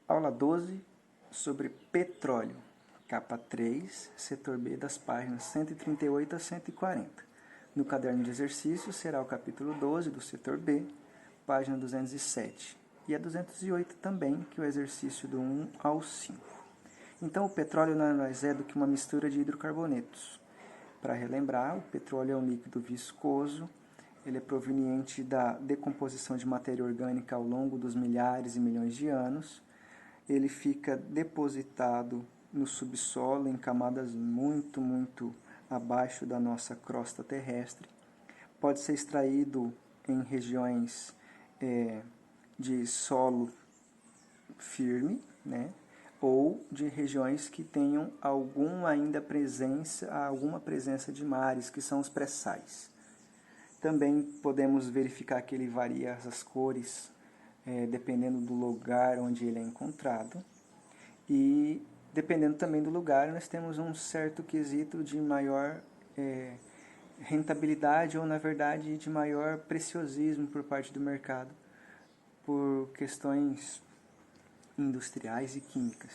Aula 12 sobre petróleo, capa 3, setor B, das páginas 138 a 140. No caderno de exercícios será o capítulo 12 do setor B, página 207. E a 208 também, que é o exercício do 1 ao 5. Então, o petróleo nada mais é do que uma mistura de hidrocarbonetos. Para relembrar, o petróleo é um líquido viscoso, ele é proveniente da decomposição de matéria orgânica ao longo dos milhares e milhões de anos. Ele fica depositado no subsolo em camadas muito abaixo da nossa crosta terrestre. Pode ser extraído em regiões de solo firme, né? Ou de regiões que tenham alguma presença de mares, que são os pré-sais. Também podemos verificar que ele varia as cores, dependendo do lugar onde ele é encontrado. E dependendo também do lugar, nós temos um certo quesito de maior rentabilidade ou, na verdade, de maior preciosismo por parte do mercado, por questões industriais e químicas.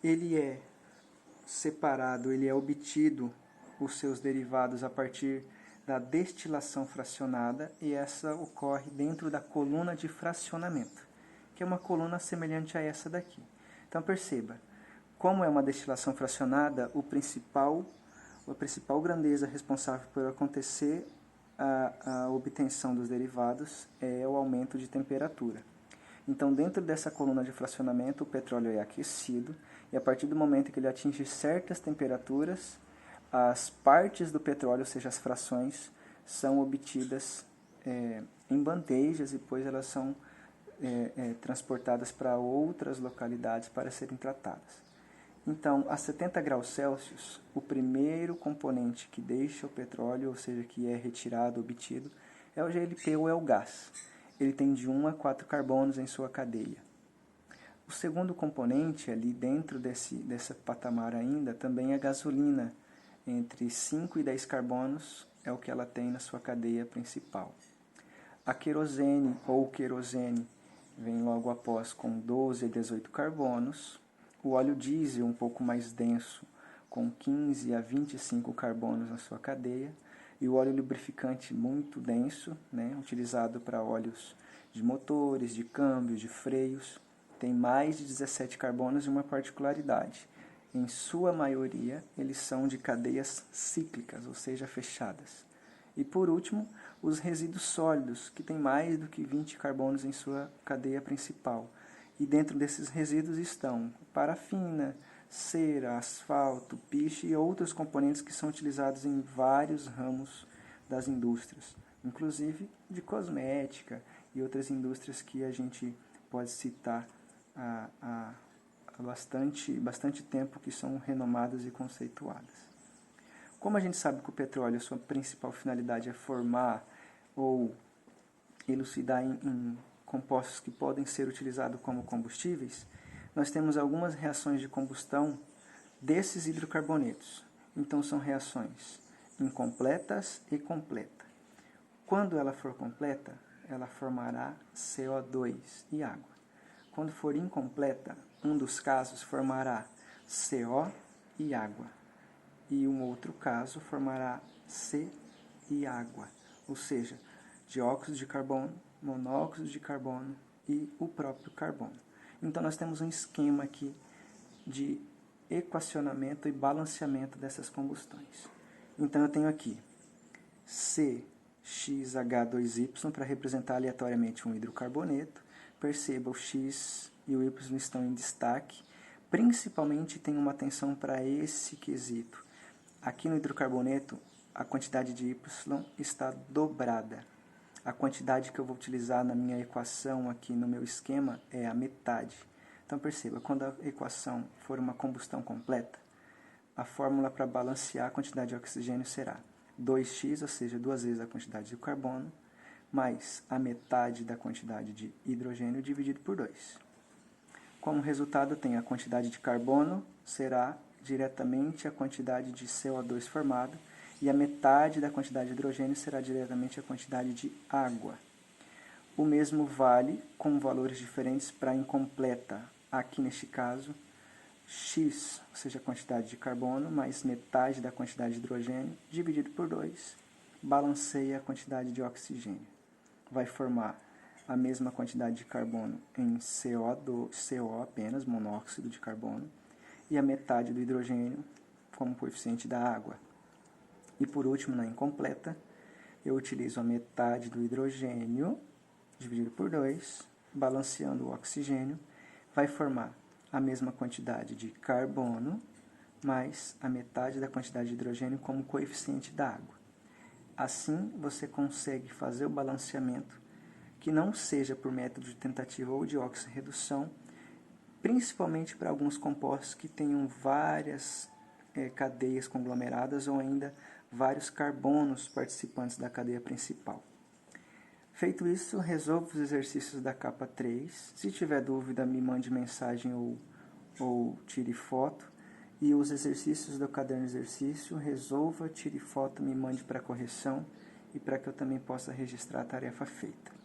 Ele é separado, ele é obtido, os seus derivados, a partir da destilação fracionada, e essa ocorre dentro da coluna de fracionamento, que é uma coluna semelhante a essa daqui. Então perceba, como é uma destilação fracionada, a principal grandeza responsável por acontecer a obtenção dos derivados é o aumento de temperatura. Então, dentro dessa coluna de fracionamento, o petróleo é aquecido, e a partir do momento que ele atinge certas temperaturas, as partes do petróleo, ou seja, as frações, são obtidas em bandejas, e depois elas são transportadas para outras localidades para serem tratadas. Então, a 70 graus Celsius, o primeiro componente que deixa o petróleo, ou seja, que é retirado, obtido, é o GLP, ou é o gás. Ele tem de 1 a 4 carbonos em sua cadeia. O segundo componente, ali dentro dessa patamar ainda, também é a gasolina. Entre 5 e 10 carbonos é o que ela tem na sua cadeia principal. A querosene, ou querosene, vem logo após com 12 a 18 carbonos. O óleo diesel, um pouco mais denso, com 15 a 25 carbonos na sua cadeia. E o óleo lubrificante muito denso, né, utilizado para óleos de motores, de câmbios, de freios, tem mais de 17 carbonos, e uma particularidade: em sua maioria eles são de cadeias cíclicas, ou seja, fechadas. E por último, os resíduos sólidos, que têm mais do que 20 carbonos em sua cadeia principal. E dentro desses resíduos estão parafina, cera, asfalto, piche e outros componentes que são utilizados em vários ramos das indústrias, inclusive de cosmética e outras indústrias que a gente pode citar há bastante tempo, que são renomadas e conceituadas. Como a gente sabe que o petróleo, sua principal finalidade é formar ou elucidar em compostos que podem ser utilizados como combustíveis, nós temos algumas reações de combustão desses hidrocarbonetos. Então, são reações incompletas e completa. Quando ela for completa, ela formará CO2 e água. Quando for incompleta, um dos casos formará CO e água. E um outro caso formará C e água, ou seja, dióxido de carbono, monóxido de carbono e o próprio carbono. Então, nós temos um esquema aqui de equacionamento e balanceamento dessas combustões. Então, eu tenho aqui CXH2Y para representar aleatoriamente um hidrocarboneto. Perceba, o X e o Y estão em destaque. Principalmente, tem uma atenção para esse quesito. Aqui no hidrocarboneto, a quantidade de Y está dobrada. A quantidade que eu vou utilizar na minha equação aqui no meu esquema é a metade. Então perceba, quando a equação for uma combustão completa, a fórmula para balancear a quantidade de oxigênio será 2x, ou seja, 2 vezes a quantidade de carbono, mais a metade da quantidade de hidrogênio dividido por 2. Como resultado, tem a quantidade de carbono será diretamente a quantidade de CO2 formada, e a metade da quantidade de hidrogênio será diretamente a quantidade de água. O mesmo vale, com valores diferentes, para a incompleta. aqui neste caso, X, ou seja, a quantidade de carbono, mais metade da quantidade de hidrogênio, dividido por 2, balanceia a quantidade de oxigênio. Vai formar a mesma quantidade de carbono em CO apenas, monóxido de carbono, e a metade do hidrogênio como coeficiente da água. E por último, na incompleta, eu utilizo a metade do hidrogênio dividido por 2, balanceando o oxigênio, vai formar a mesma quantidade de carbono mais a metade da quantidade de hidrogênio como coeficiente da água. Assim, você consegue fazer o balanceamento que não seja por método de tentativa ou de oxirredução, principalmente para alguns compostos que tenham várias cadeias conglomeradas ou ainda vários carbonos participantes da cadeia principal. Feito isso, resolva os exercícios da capa 3. Se tiver dúvida, me mande mensagem ou tire foto. E os exercícios do caderno de exercício, resolva, tire foto, me mande para correção e para que eu também possa registrar a tarefa feita.